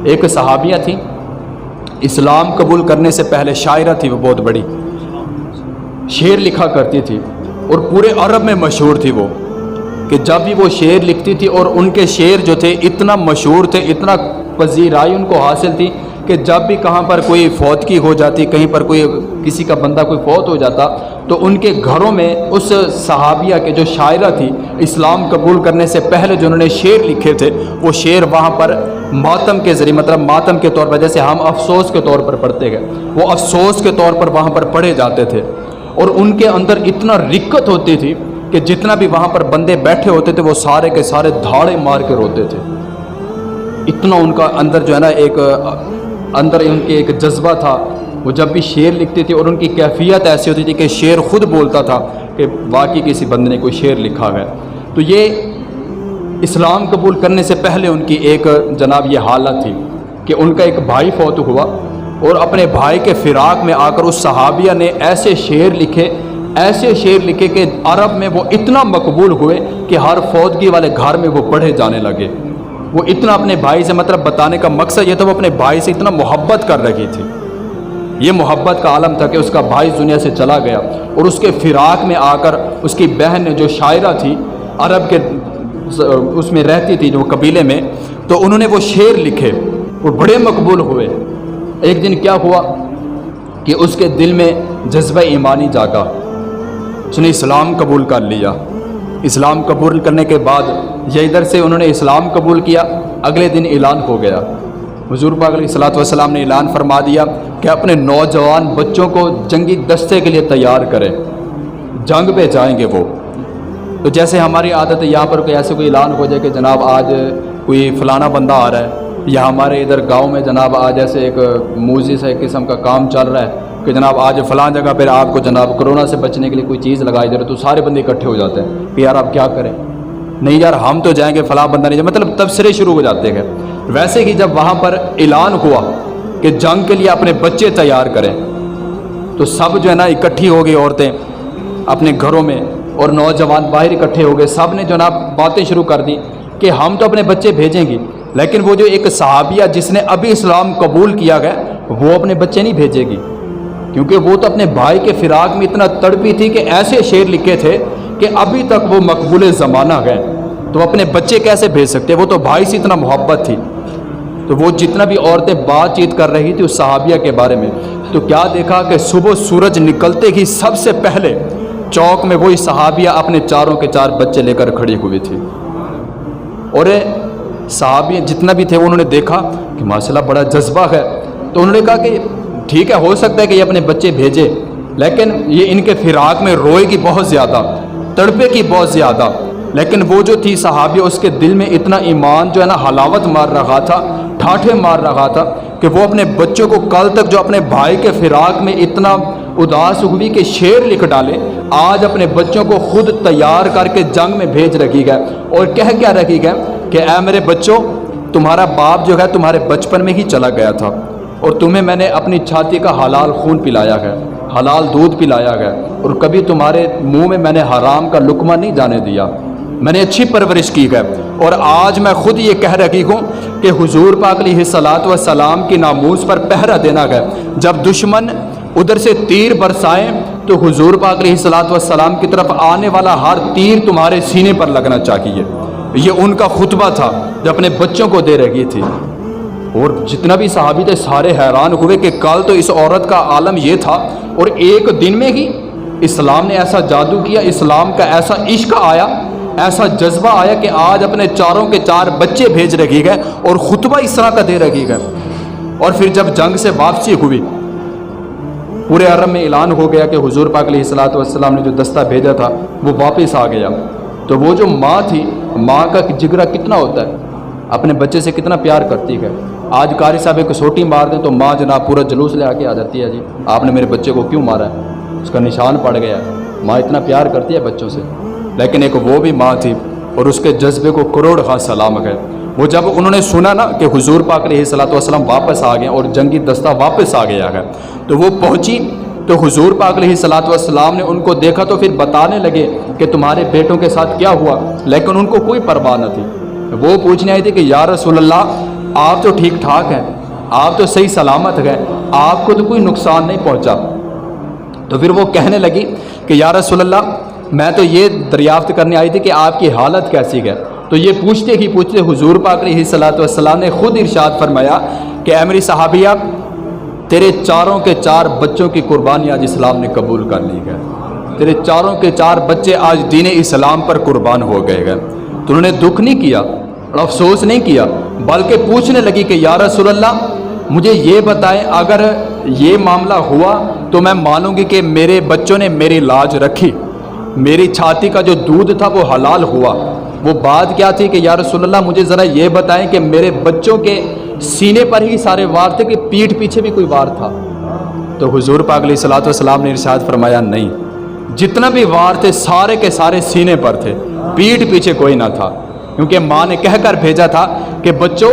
ایک صحابیہ تھی، اسلام قبول کرنے سے پہلے شاعرہ تھی، وہ بہت بڑی شعر لکھا کرتی تھی، اور پورے عرب میں مشہور تھی وہ، کہ جب بھی وہ شعر لکھتی تھی اور ان کے شعر جو تھے اتنا مشہور تھے، اتنا پذیرائی ان کو حاصل تھی کہ جب بھی کہاں پر کوئی فوتگی ہو جاتی، کہیں پر کوئی کسی کا بندہ کوئی فوت ہو جاتا، تو ان کے گھروں میں اس صحابیہ کے جو شاعرہ تھی، اسلام قبول کرنے سے پہلے جو انہوں نے شعر لکھے تھے، وہ شعر وہاں پر ماتم کے ذریعے، مطلب ماتم کے طور پر، جیسے ہم افسوس کے طور پر پڑھتے ہیں، وہ افسوس کے طور پر وہاں پر پڑھے جاتے تھے، اور ان کے اندر اتنا رقت ہوتی تھی کہ جتنا بھی وہاں پر بندے بیٹھے ہوتے تھے وہ سارے کے سارے دھاڑے مار کے روتے تھے، اتنا ان کا اندر جو ہے نا ایک اندر ان کے ایک جذبہ تھا۔ وہ جب بھی شعر لکھتی تھی اور ان کی کیفیت ایسی ہوتی تھی کہ شعر خود بولتا تھا کہ واقعی کسی بندے نے کوئی شعر لکھا ہے۔ تو یہ اسلام قبول کرنے سے پہلے ان کی ایک جناب یہ حالت تھی کہ ان کا ایک بھائی فوت ہوا، اور اپنے بھائی کے فراق میں آ کر اس صحابیہ نے ایسے شعر لکھے کہ عرب میں وہ اتنا مقبول ہوئے کہ ہر فوتگی والے گھر میں وہ پڑھے جانے لگے۔ وہ اتنا اپنے بھائی سے، مطلب بتانے کا مقصد یہ تھا، وہ اپنے بھائی سے اتنا محبت کر رہی تھی۔ یہ محبت کا عالم تھا کہ اس کا بھائی دنیا سے چلا گیا، اور اس کے فراق میں آ کر اس کی بہن نے، جو شاعرہ تھی، عرب کے اس میں رہتی تھی جو قبیلے میں، تو انہوں نے وہ شعر لکھے اور بڑے مقبول ہوئے۔ ایک دن کیا ہوا کہ اس کے دل میں جذبہ ایمانی جاگا، اس نے اسلام قبول کر لیا۔ اسلام قبول کرنے کے بعد یہ ادھر سے انہوں نے اسلام قبول کیا، اگلے دن اعلان ہو گیا، حضور پاک علیہ الصلوۃ والسلام نے اعلان فرما دیا کہ اپنے نوجوان بچوں کو جنگی دستے کے لیے تیار کریں، جنگ پہ جائیں گے وہ۔ تو جیسے ہماری عادت ہے یہاں پر کوئی اعلان ہو جائے کہ جناب آج کوئی فلانا بندہ آ رہا ہے، یا ہمارے ادھر گاؤں میں جناب آج ایسے ایک موزی سے ایک قسم کا کام چل رہا ہے کہ جناب آج فلاں جگہ پہ آپ کو جناب کرونا سے بچنے کے لیے کوئی چیز لگائی جا رہی ہے، تو سارے بندے اکٹھے ہو جاتے ہیں کہ یار آپ کیا کریں، نہیں یار ہم تو جائیں گے، فلاں بندہ نہیں جائے، مطلب تبصرے شروع ہو جاتے ہیں۔ ویسے ہی جب وہاں پر اعلان ہوا کہ جنگ کے لیے اپنے بچے تیار کریں، تو سب جو ہے نا اکٹھی ہو گئی، عورتیں اپنے گھروں میں اور نوجوان باہر اکٹھے ہو گئے۔ سب نے جناب باتیں شروع کر دی کہ ہم تو اپنے بچے بھیجیں گے، لیکن وہ جو ایک صحابیہ جس نے ابھی اسلام قبول کیا گیا، وہ اپنے بچے نہیں بھیجے گی، کیونکہ وہ تو اپنے بھائی کے فراق میں اتنا تڑپی تھی کہ ایسے شعر لکھے تھے کہ ابھی تک وہ مقبول زمانہ گئے، تو اپنے بچے کیسے بھیج سکتے، وہ تو بھائی سے اتنا محبت تھی۔ تو وہ جتنا بھی عورتیں بات چیت کر رہی تھی اس صحابیہ کے بارے میں، تو کیا دیکھا کہ صبح سورج نکلتے ہی سب سے پہلے چوک میں وہی صحابیہ اپنے چاروں کے چار بچے لے کر کھڑی ہوئی تھی، اور صحابی جتنا بھی تھے انہوں نے دیکھا کہ ماشاءاللہ بڑا جذبہ ہے، تو انہوں نے کہا کہ ٹھیک ہے، ہو سکتا ہے کہ یہ اپنے بچے بھیجے، لیکن یہ ان کے فراق میں روئے گی بہت زیادہ، تڑپے کی بہت زیادہ۔ لیکن وہ جو تھی صحابیہ، اس کے دل میں اتنا ایمان جو ہے نا حلاوت مار رہا تھا، ٹھاٹھے مار رہا تھا کہ وہ اپنے بچوں کو کل تک جو اپنے بھائی کے فراق میں اتنا اداس ہوئی کہ شعر لکھ ڈالے، آج اپنے بچوں کو خود تیار کر کے جنگ میں بھیج رکھی گئے، اور کہہ کیا رکھی گئے کہ اے میرے بچوں، تمہارا باپ جو ہے تمہارے بچپن میں ہی چلا گیا تھا، اور تمہیں میں نے اپنی چھاتی کا حلال خون پلایا ہے، حلال دودھ پلایا ہے، اور کبھی تمہارے منہ میں نے حرام کا لقمہ نہیں جانے دیا، میں نے اچھی پرورش کی ہے، اور آج میں خود یہ کہہ رہی ہوں کہ حضور پاک علیہ الصلوۃ والسلام کی ناموس پر پہرا دینا ہے، جب دشمن ادھر سے تیر برسائیں تو حضور پاک علیہ الصلوۃ والسلام کی طرف آنے والا ہر تیر تمہارے سینے پر لگنا چاہیے۔ یہ ان کا خطبہ تھا جو اپنے بچوں کو دے رہی تھی، اور جتنا بھی صحابی تھے سارے حیران ہوئے کہ کل تو اس عورت کا عالم یہ تھا، اور ایک دن میں ہی اسلام نے ایسا جادو کیا، اسلام کا ایسا عشق آیا، ایسا جذبہ آیا کہ آج اپنے چاروں کے چار بچے بھیج رکھی گئے اور خطبہ اس طرح کا دے رکھی گئے۔ اور پھر جب جنگ سے واپسی ہوئی، پورے عرب میں اعلان ہو گیا کہ حضور پاک علیہ الصلوۃ والسلام نے جو دستہ بھیجا تھا وہ واپس آ گیا۔ تو وہ جو ماں تھی، ماں کا جگرہ کتنا ہوتا ہے، اپنے بچے سے کتنا پیار کرتی ہے۔ آج قاری صاحب ایک سوٹی مار دیں تو ماں جناب پورا جلوس لے کے آ جاتی ہے، جی آپ نے میرے بچے کو کیوں مارا ہے، اس کا نشان پڑ گیا ہے۔ ماں اتنا پیار کرتی ہے بچوں سے، لیکن ایک وہ بھی ماں تھی اور اس کے جذبے کو کروڑ خاص سلام ہے۔ وہ جب انہوں نے سنا نا کہ حضور پاک علیہ الصلوۃ والسلام واپس آ گئے اور جنگی دستہ واپس آ گیا ہے، تو وہ پہنچی تو حضور پاک علیہ الصلوۃ والسلام نے ان کو دیکھا تو پھر بتانے لگے کہ تمہارے بیٹوں کے ساتھ کیا ہوا، لیکن ان کو کوئی پرواہ نہ تھی۔ وہ پوچھنے آئی تھی کہ یا رسول اللہ، آپ تو ٹھیک ٹھاک ہیں، آپ تو صحیح سلامت گئے، آپ کو تو کوئی نقصان نہیں پہنچا۔ تو پھر وہ کہنے لگی کہ یا رسول اللہ، میں تو یہ دریافت کرنے آئی تھی کہ آپ کی حالت کیسی ہے۔ تو یہ پوچھتے ہی پوچھتے حضور پاک علیہ الصلوۃ والسلام نے خود ارشاد فرمایا کہ اے میری صحابیہ، تیرے چاروں کے چار بچوں کی قربانی آج اسلام نے قبول کر لی ہے، تیرے چاروں کے چار بچے آج دین اسلام پر قربان ہو گئے ہیں۔ تو انہوں نے دکھ نہیں کیا اور افسوس نہیں کیا، بلکہ پوچھنے لگی کہ یا رسول اللہ، مجھے یہ بتائیں اگر یہ معاملہ ہوا تو میں مانوں گی کہ میرے بچوں نے میری لاج رکھی، میری چھاتی کا جو دودھ تھا وہ حلال ہوا۔ وہ بات کیا تھی کہ یا رسول اللہ، مجھے ذرا یہ بتائیں کہ میرے بچوں کے سینے پر ہی سارے وار تھے کہ پیٹھ پیچھے بھی کوئی وار تھا؟ تو حضور پاک علیہ الصلوۃ والسلام نے ارشاد فرمایا نہیں، جتنا بھی وار تھے سارے کے سارے سینے پر تھے، پیٹھ پیچھے کوئی نہ تھا، کیونکہ ماں نے کہہ کر بھیجا تھا کہ بچوں،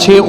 6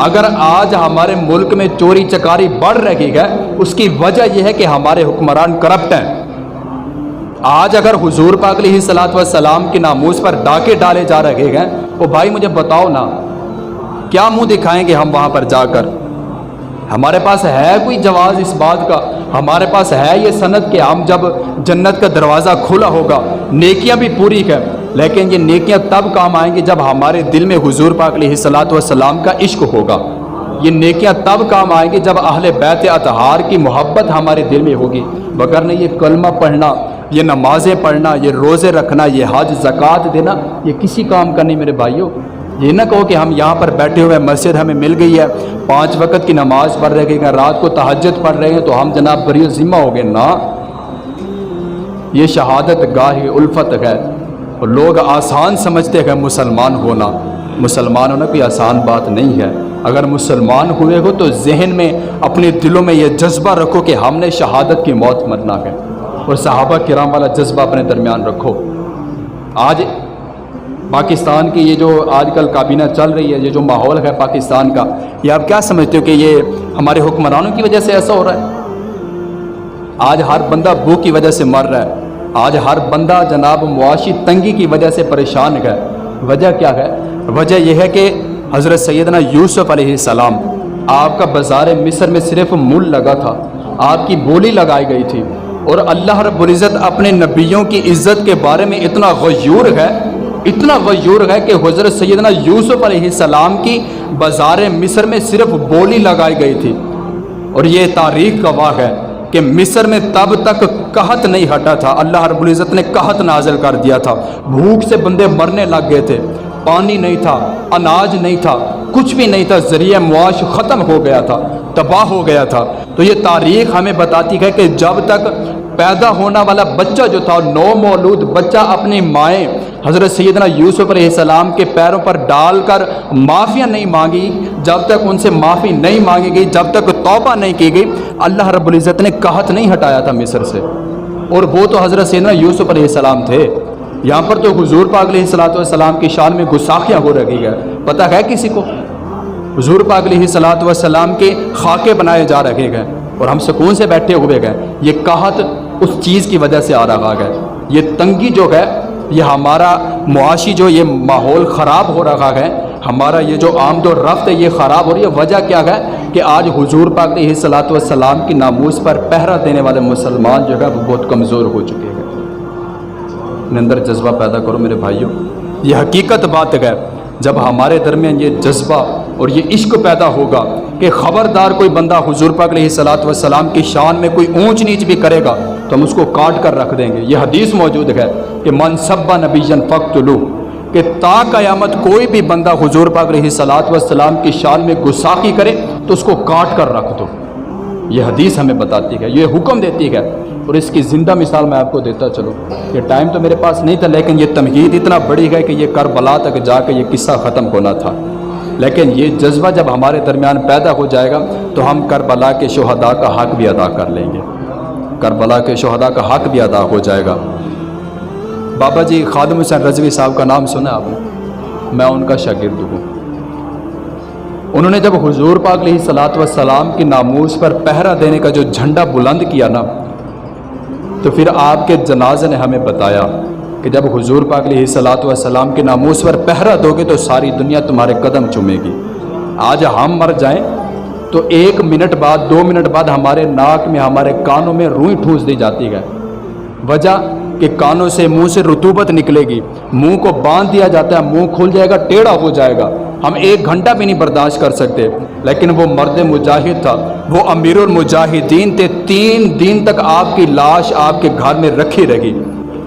اگر آج ہمارے ملک میں چوری چکاری بڑھ رہی ہے اس کی وجہ یہ ہے کہ ہمارے حکمران کرپٹ ہیں۔ آج اگر حضور پاک علیہ الصلوۃ والسلام کی ناموس پر ڈاکے ڈالے جا رہے ہیں، وہ بھائی مجھے بتاؤ نا کیا منہ دکھائیں گے ہم وہاں پر جا کر؟ ہمارے پاس ہے کوئی جواز اس بات کا؟ ہمارے پاس ہے یہ سند کہ ہم جب جنت کا دروازہ کھلا ہوگا نیکیاں بھی پوری ہیں، لیکن یہ نیکیاں تب کام آئیں گی جب ہمارے دل میں حضور پاک علیہ الصلوۃ والسلام کا عشق ہوگا۔ یہ نیکیاں تب کام آئیں گی جب اہل بیت اطہار کی محبت ہمارے دل میں ہوگی، وگرنہ یہ کلمہ پڑھنا، یہ نمازیں پڑھنا، یہ روزے رکھنا، یہ حج زکوٰۃ دینا، یہ کسی کام کا نہیں میرے بھائیوں۔ یہ نہ کہو کہ ہم یہاں پر بیٹھے ہوئے مسجد ہمیں مل گئی ہے، 5 وقت کی نماز پڑھ رہے ہیں، رات کو تہجد پڑھ رہے ہیں تو ہم جناب بری ذمہ ہو گئے نا۔ یہ شہادت گاہ الفت ہے، اور لوگ آسان سمجھتے ہیں مسلمان ہونا۔ مسلمان ہونا کوئی آسان بات نہیں ہے۔ اگر مسلمان ہوئے ہو تو ذہن میں اپنے دلوں میں یہ جذبہ رکھو کہ ہم نے شہادت کی موت مرنا ہے، اور صحابہ کرام والا جذبہ اپنے درمیان رکھو۔ آج پاکستان کی یہ جو آج کل کابینہ چل رہی ہے، یہ جو ماحول ہے پاکستان کا، یہ آپ کیا سمجھتے ہو کہ یہ ہمارے حکمرانوں کی وجہ سے ایسا ہو رہا ہے؟ آج ہر بندہ بھوک کی وجہ سے مر رہا ہے، آج ہر بندہ جناب معاشی تنگی کی وجہ سے پریشان ہے۔ وجہ کیا ہے؟ وجہ یہ ہے کہ حضرت سیدنا یوسف علیہ السلام، آپ کا بازار مصر میں صرف مول لگا تھا، آپ کی بولی لگائی گئی تھی، اور اللہ رب العزت اپنے نبیوں کی عزت کے بارے میں اتنا غیور ہے کہ حضرت سیدنا یوسف علیہ السلام کی بازار مصر میں صرف بولی لگائی گئی تھی، اور یہ تاریخ گواہ ہے کہ مصر میں تب تک قحط نہیں ہٹا تھا، اللہ رب العزت نے قحط نازل کر دیا تھا، بھوک سے بندے مرنے لگ گئے تھے، پانی نہیں تھا، اناج نہیں تھا، کچھ بھی نہیں تھا، ذریعہ معاش ختم ہو گیا تھا، تباہ ہو گیا تھا۔ تو یہ تاریخ ہمیں بتاتی ہے کہ جب تک پیدا ہونا والا بچہ جو تھا، نو مولود بچہ، اپنی مائیں حضرت سیدنا یوسف علیہ السلام کے پیروں پر ڈال کر معافیاں نہیں مانگی، جب تک ان سے معافی نہیں مانگی گئی، جب تک توبہ نہیں کی گئی، اللہ رب العزت نے قحط نہیں ہٹایا تھا مصر سے۔ اور وہ تو حضرت سیدنا یوسف علیہ السلام تھے۔ یہاں پر تو حضور پاک علیہ الصلوۃ والسلام کی شان میں گستاخیاں ہو رہی ہے، پتہ ہے کسی کو؟ حضور پاک علیہ الصلوۃ والسلام کے خاکے بنائے جا رہے ہیں، اور ہم سکون سے بیٹھے ہوئے گئے۔ یہ قحط اس چیز کی وجہ سے آ رہا ہے، یہ تنگی جو ہے، یہ ہمارا معاشی جو یہ ماحول خراب ہو رہا ہے، ہمارا یہ جو آمد و رفت ہے یہ خراب ہو رہی ہے۔ وجہ کیا ہے کہ آج حضور پاک علیہ الصلوۃ والسلام کی ناموس پر پہرا دینے والے مسلمان جو ہے وہ بہت کمزور ہو چکے ہیں۔ اپنے اندر جذبہ پیدا کرو میرے بھائیوں، یہ حقیقت بات ہے۔ جب ہمارے درمیان یہ جذبہ اور یہ عشق پیدا ہوگا کہ خبردار کوئی بندہ حضور پاک علیہ الصلوۃ والسلام کی شان میں کوئی اونچ نیچ بھی کرے گا تو ہم اس کو کاٹ کر رکھ دیں گے۔ یہ حدیث موجود ہے کہ من سب نبی فاقتلوہ، کہ تا قیامت کوئی بھی بندہ حضور پاک علیہ الصلوۃ والسلام کی شان میں گستاخی کرے تو اس کو کاٹ کر رکھ دو۔ یہ حدیث ہمیں بتاتی ہے، یہ حکم دیتی ہے، اور اس کی زندہ مثال میں آپ کو دیتا چلوں۔ یہ ٹائم تو میرے پاس نہیں تھا، لیکن یہ تمہید اتنا بڑی ہے کہ یہ کربلا تک جا کے یہ قصہ ختم ہونا تھا، لیکن یہ جذبہ جب ہمارے درمیان پیدا ہو جائے گا تو ہم کربلا کے شہداء کا حق بھی ادا کر لیں گے، کربلا کے شہداء کا حق بھی ادا ہو جائے گا۔ بابا جی خادم حسین رضوی صاحب کا نام سنا آپ نے؟ میں ان کا شاگرد ہوں۔ انہوں نے جب حضور پاک علیہ الصلوۃ والسلام کی ناموس پر پہرا دینے کا جو جھنڈا بلند کیا نا، تو پھر آپ کے جنازے نے ہمیں بتایا کہ جب حضور پاک علیہ الصلوۃ والسلام کے ناموس پر پہرا دو گے تو ساری دنیا تمہارے قدم چومے گی۔ آج ہم مر جائیں تو 1 منٹ بعد 2 منٹ بعد ہمارے ناک میں ہمارے کانوں میں روئی ٹھونس دی جاتی ہے، وجہ کہ کانوں سے منہ سے رطوبت نکلے گی، منہ کو باندھ دیا جاتا ہے، منہ کھل جائے گا، ٹیڑھا ہو جائے گا، ہم 1 گھنٹہ بھی نہیں برداشت کر سکتے۔ لیکن وہ مرد مجاہد تھا، وہ امیر المجاہدین تھے، 3 دن تک آپ کی لاش آپ کے گھر میں رکھی رہی،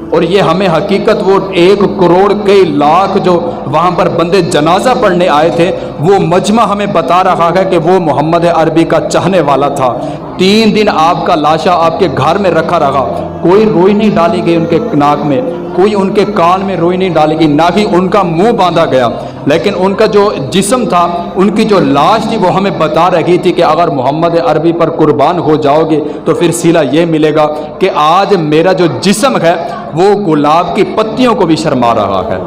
اور یہ ہمیں حقیقت وہ 1 کروڑ کئی لاکھ جو وہاں پر بندے جنازہ پڑھنے آئے تھے، وہ مجمع ہمیں بتا رہا ہے کہ وہ محمد عربی کا چاہنے والا تھا۔ 3 دن آپ کا لاشا آپ کے گھر میں رکھا رہا، کوئی روئی نہیں ڈالی گئی ان کے ناک میں، کوئی ان کے کان میں روئی نہیں ڈالی گئی، نہ ہی ان کا منہ باندھا گیا، لیکن ان کا جو جسم تھا، ان کی جو لاش تھی وہ ہمیں بتا رہی تھی کہ اگر محمد عربی پر قربان ہو جاؤ گے تو پھر صلہ یہ ملے گا کہ آج میرا جو جسم ہے وہ گلاب کی پتیوں کو بھی شرما رہا ہے،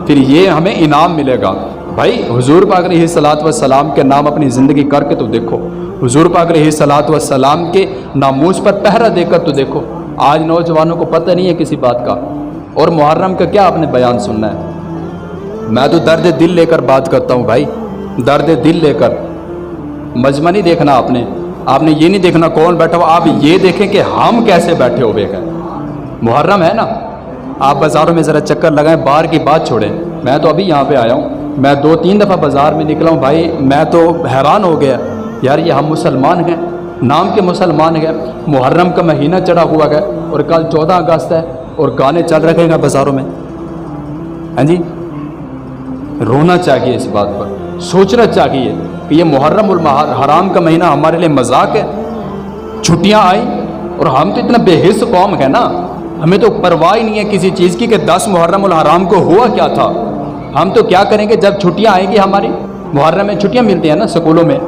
پھر یہ ہمیں انعام ملے گا۔ بھائی حضور پاک علیہ الصلوۃ والسلام کے نام اپنی زندگی کر کے تو دیکھو، حضور پاک علیہ الصلوۃ والسلام کے ناموس پر پہرا دے کر تو دیکھو۔ آج نوجوانوں کو پتہ نہیں ہے کسی بات کا، اور محرم کا کیا آپ نے بیان سننا ہے؟ میں تو درد دل لے کر بات کرتا ہوں بھائی، درد دل لے کر۔ مجمع نہیں دیکھنا آپ نے یہ نہیں دیکھنا کون بیٹھا ہوا، آپ یہ دیکھیں کہ ہم کیسے بیٹھے ہوئے ہیں۔ محرم ہے نا، آپ بازاروں میں ذرا چکر لگائیں، باہر کی بات چھوڑیں۔ میں تو ابھی یہاں پہ آیا ہوں، میں 2-3 دفعہ بازار میں نکلا ہوں بھائی، میں تو حیران ہو گیا یار، یہ ہم مسلمان ہیں، نام کے مسلمان ہیں، محرم کا مہینہ چڑھا ہوا ہے اور کل 14 اگست ہے اور گانے چل رہے ہیں بازاروں میں۔ ہاں جی، رونا چاہیے اس بات پر، سوچنا چاہیے کہ یہ محرم الحرام کا مہینہ ہمارے لیے مذاق ہے۔ چھٹیاں آئیں اور ہم تو اتنا بے حس قوم ہے نا، ہمیں تو پرواہ ہی نہیں ہے کسی چیز کی کہ 10 محرم الحرام کو ہوا کیا تھا۔ ہم تو کیا کریں گے جب چھٹیاں آئیں گی ہماری؟ محرم میں چھٹیاں ملتی ہیں نا، سکولوں میں،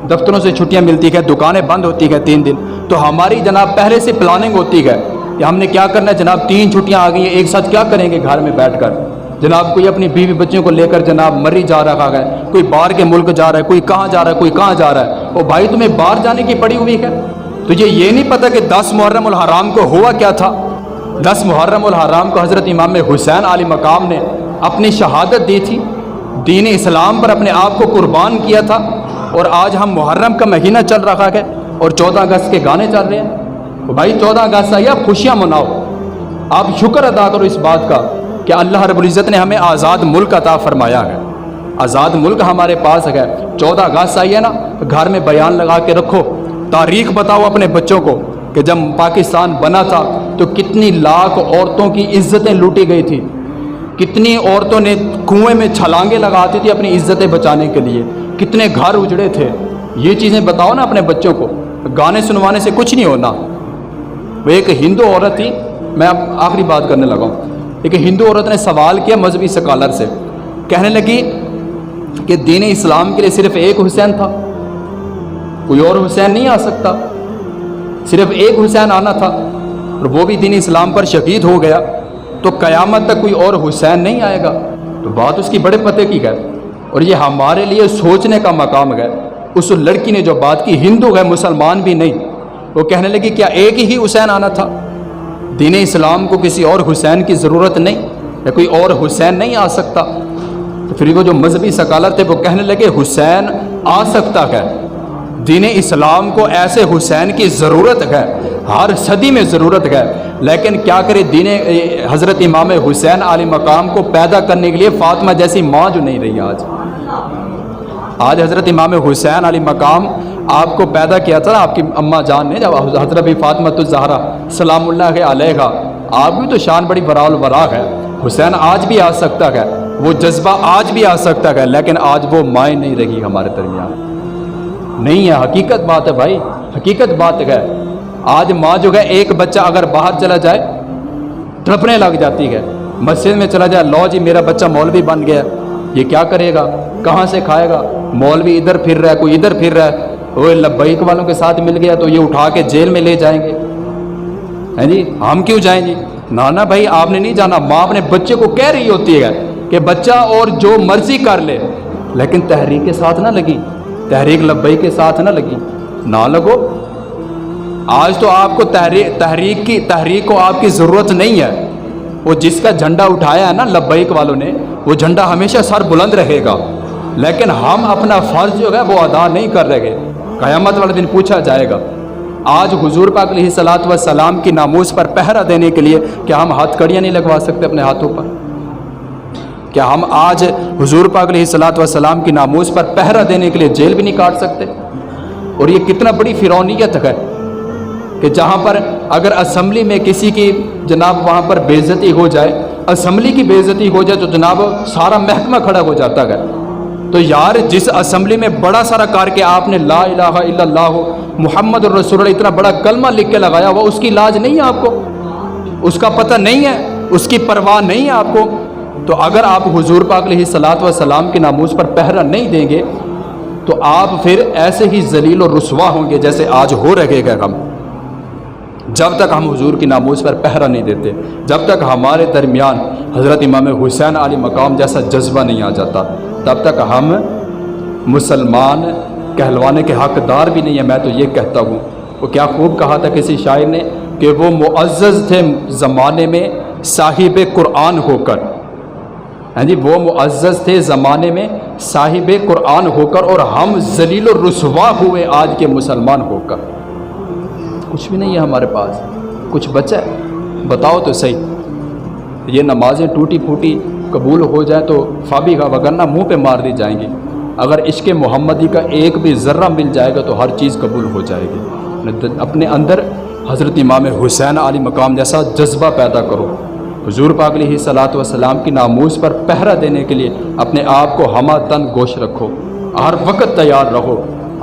دفتروں سے چھٹیاں ملتی ہے، دکانیں بند ہوتی ہیں 3 دن، تو ہماری جناب پہلے سے پلاننگ ہوتی ہے کہ ہم نے کیا کرنا ہے جناب، 3 چھٹیاں آ گئی ہیں، ایک ساتھ کیا کریں گے گھر میں بیٹھ کر جناب۔ کوئی اپنی بیوی بچوں کو لے کر جناب مری جا رہا ہے، کوئی باہر کے ملک جا رہا ہے، کوئی کہاں جا رہا ہے، کوئی کہاں جا رہا ہے۔ او بھائی تمہیں باہر جانے کی پڑی ہوئی ہے، تجھے یہ نہیں پتہ کہ 10 محرم الحرام کو ہوا کیا تھا؟ 10 محرم الحرام کو حضرت امام حسین علی مقام نے اپنی شہادت دی تھی، دین اسلام پر اپنے آپ کو قربان کیا تھا، اور آج ہم محرم کا مہینہ چل رہا ہے اور 14 اگست کے گانے چل رہے ہیں۔ بھائی 14 اگست آئی، آپ خوشیاں مناؤ، آپ شکر ادا کرو اس بات کا کہ اللہ رب العزت نے ہمیں آزاد ملک عطا فرمایا ہے، آزاد ملک ہمارے پاس ہے۔ 14 اگست آئی ہے نا، گھر میں بیان لگا کے رکھو، تاریخ بتاؤ اپنے بچوں کو کہ جب پاکستان بنا تھا تو کتنی لاکھ عورتوں کی عزتیں لوٹی گئی تھی، کتنی عورتوں نے کنویں میں چھلانگیں لگاتی تھی اپنی عزتیں بچانے کے لیے، کتنے گھر اجڑے تھے۔ یہ چیزیں بتاؤ نا اپنے بچوں کو، گانے سنوانے سے کچھ نہیں ہونا۔ وہ ایک ہندو عورت تھی، میں اب آخری بات کرنے لگا ہوں، ایک ہندو عورت نے سوال کیا مذہبی سکالر سے، کہنے لگی کہ دین اسلام کے لیے صرف ایک حسین تھا، کوئی اور حسین نہیں آ سکتا، صرف ایک حسین آنا تھا، اور وہ بھی دین اسلام پر شہید ہو گیا، تو قیامت تک کوئی اور حسین نہیں آئے گا۔ تو بات اس کی بڑے پتے کی ہے، اور یہ ہمارے لیے سوچنے کا مقام ہے۔ اس لڑکی نے جو بات کی، ہندو ہے مسلمان بھی نہیں، وہ کہنے لگی کیا ایک ہی حسین آنا تھا؟ دین اسلام کو کسی اور حسین کی ضرورت نہیں، یا کوئی اور حسین نہیں آ سکتا؟ تو پھر وہ جو مذہبی سکالر تھے وہ کہنے لگے حسین آ سکتا ہے، دین اسلام کو ایسے حسین کی ضرورت ہے، ہر صدی میں ضرورت ہے، لیکن کیا کرے دین حضرت امام حسین علی مقام کو پیدا کرنے کے لیے فاطمہ جیسی ماں جو نہیں رہی آج حضرت امام حسین علی مقام آپ کو پیدا کیا تھا آپ کی اماں جان نے، جب حضرت فاطمہ الزہرا سلام اللہ علیہا، آپ بھی تو شان بڑی براء البراء ہے، حسین آج بھی آ سکتا ہے، وہ جذبہ آج بھی آ سکتا ہے، لیکن آج وہ مائیں نہیں رہی ہمارے درمیان، نہیں ہے، حقیقت بات ہے بھائی، حقیقت بات ہے۔ آج ماں جو ہے ایک بچہ اگر باہر چلا جائے تڑپنے لگ جاتی ہے، مسجد میں چلا جائے، لو جی میرا بچہ مولوی بن گیا، یہ کیا کرے گا، کہاں سے کھائے گا، مولوی ادھر پھر رہا ہے، کوئی ادھر پھر رہا ہے، وہ لبیک والوں کے ساتھ مل گیا تو یہ اٹھا کے جیل میں لے جائیں گے، ہیں جی ہم کیوں جائیں جی؟ نانا بھائی آپ نے نہیں جانا، ماں اپنے بچے کو کہہ رہی ہوتی ہے کہ بچہ اور جو مرضی کر لے، لیکن تحریک کے ساتھ نہ لگی، تحریک لبیک کے ساتھ نہ لگی، نہ لگو۔ آج تو آپ کو تحریک کو آپ کی ضرورت نہیں ہے، وہ جس کا جھنڈا اٹھایا ہے نا لبیک والوں نے، وہ جھنڈا ہمیشہ سر بلند رہے گا، لیکن ہم اپنا فرض جو ہے وہ ادا نہیں کر رہے، قیامت والے دن پوچھا جائے گا۔ آج حضور پاک علیہ الصلوۃ والسلام کی ناموس پر پہرا دینے کے لیے کیا ہم ہاتھ کڑیاں نہیں لگوا سکتے اپنے ہاتھوں پر؟ کیا ہم آج حضور پاک علیہ الصلوۃ والسلام کی ناموس پر پہرا دینے کے لیے جیل بھی نہیں کاٹ سکتے؟ اور یہ کتنا بڑی فرعونیت ہے کہ جہاں پر اگر اسمبلی میں کسی کی جناب وہاں پر بے عزتی ہو جائے، اسمبلی کی بے عزتی ہو جائے تو جناب سارا محکمہ کھڑا ہو جاتا ہے۔ تو یار جس اسمبلی میں بڑا سارا کار کے آپ نے لا الہ الا اللہ محمد الرسول اللہ اتنا بڑا کلمہ لکھ کے لگایا ہوا، اس کی لاج نہیں ہے آپ کو، اس کا پتہ نہیں ہے، اس کی پرواہ نہیں ہے آپ کو، تو اگر آپ حضور پاک علیہ الصلوۃ والسلام کی ناموس پر پہرا نہیں دیں گے تو آپ پھر ایسے ہی ذلیل و رسوا ہوں گے جیسے آج ہو رہے گا ہم۔ جب تک ہم حضور کی ناموس پر پہرا نہیں دیتے، جب تک ہمارے درمیان حضرت امام حسین علی مقام جیسا جذبہ نہیں آ جاتا، تب تک ہم مسلمان کہلوانے کے حقدار بھی نہیں ہیں۔ میں تو یہ کہتا ہوں، وہ کیا خوب کہا تھا کسی شاعر نے کہ وہ معزز تھے زمانے میں صاحب قرآن ہو کر، ہاں جی، وہ معزز تھے زمانے میں صاحب قرآن ہو کر، اور ہم ذلیل و رسوا ہوئے آج کے مسلمان ہو کر۔ کچھ بھی نہیں ہے ہمارے پاس، کچھ بچا ہے؟ بتاؤ تو صحیح۔ یہ نمازیں ٹوٹی پھوٹی قبول ہو جائیں تو فابی کا وگرنہ منہ پہ مار دی جائیں گی۔ اگر عشق محمدی کا ایک بھی ذرہ مل جائے گا تو ہر چیز قبول ہو جائے گی۔ اپنے اندر حضرت امام حسین علی مقام جیسا جذبہ پیدا کرو، حضور پاک علیہ الصلوۃ والسلام کی ناموس پر پہرا دینے کے لیے اپنے آپ کو ہمہ تن گوش رکھو، ہر وقت تیار رہو۔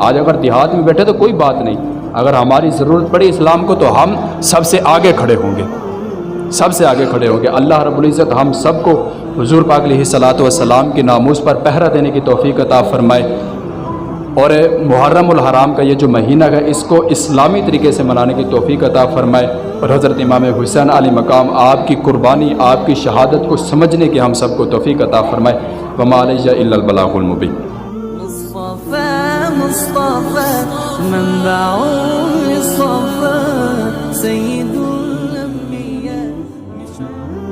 آج اگر دیہات میں بیٹھے تو کوئی بات نہیں، اگر ہماری ضرورت پڑی اسلام کو تو ہم سب سے آگے کھڑے ہوں گے، سب سے آگے کھڑے ہوں گے۔ اللہ رب العزت ہم سب کو حضور پاک علیہ الصلوۃ والسلام کی ناموس پر پہرا دینے کی توفیق عطا فرمائے، اور محرم الحرام کا یہ جو مہینہ ہے اس کو اسلامی طریقے سے منانے کی توفیق عطا فرمائے، اور حضرت امام حسین علی مقام آپ کی قربانی، آپ کی شہادت کو سمجھنے کی ہم سب کو توفیق عطا فرمائے۔ وما علیہ الا البلاغ المبین۔ مصطفى منبع للصفا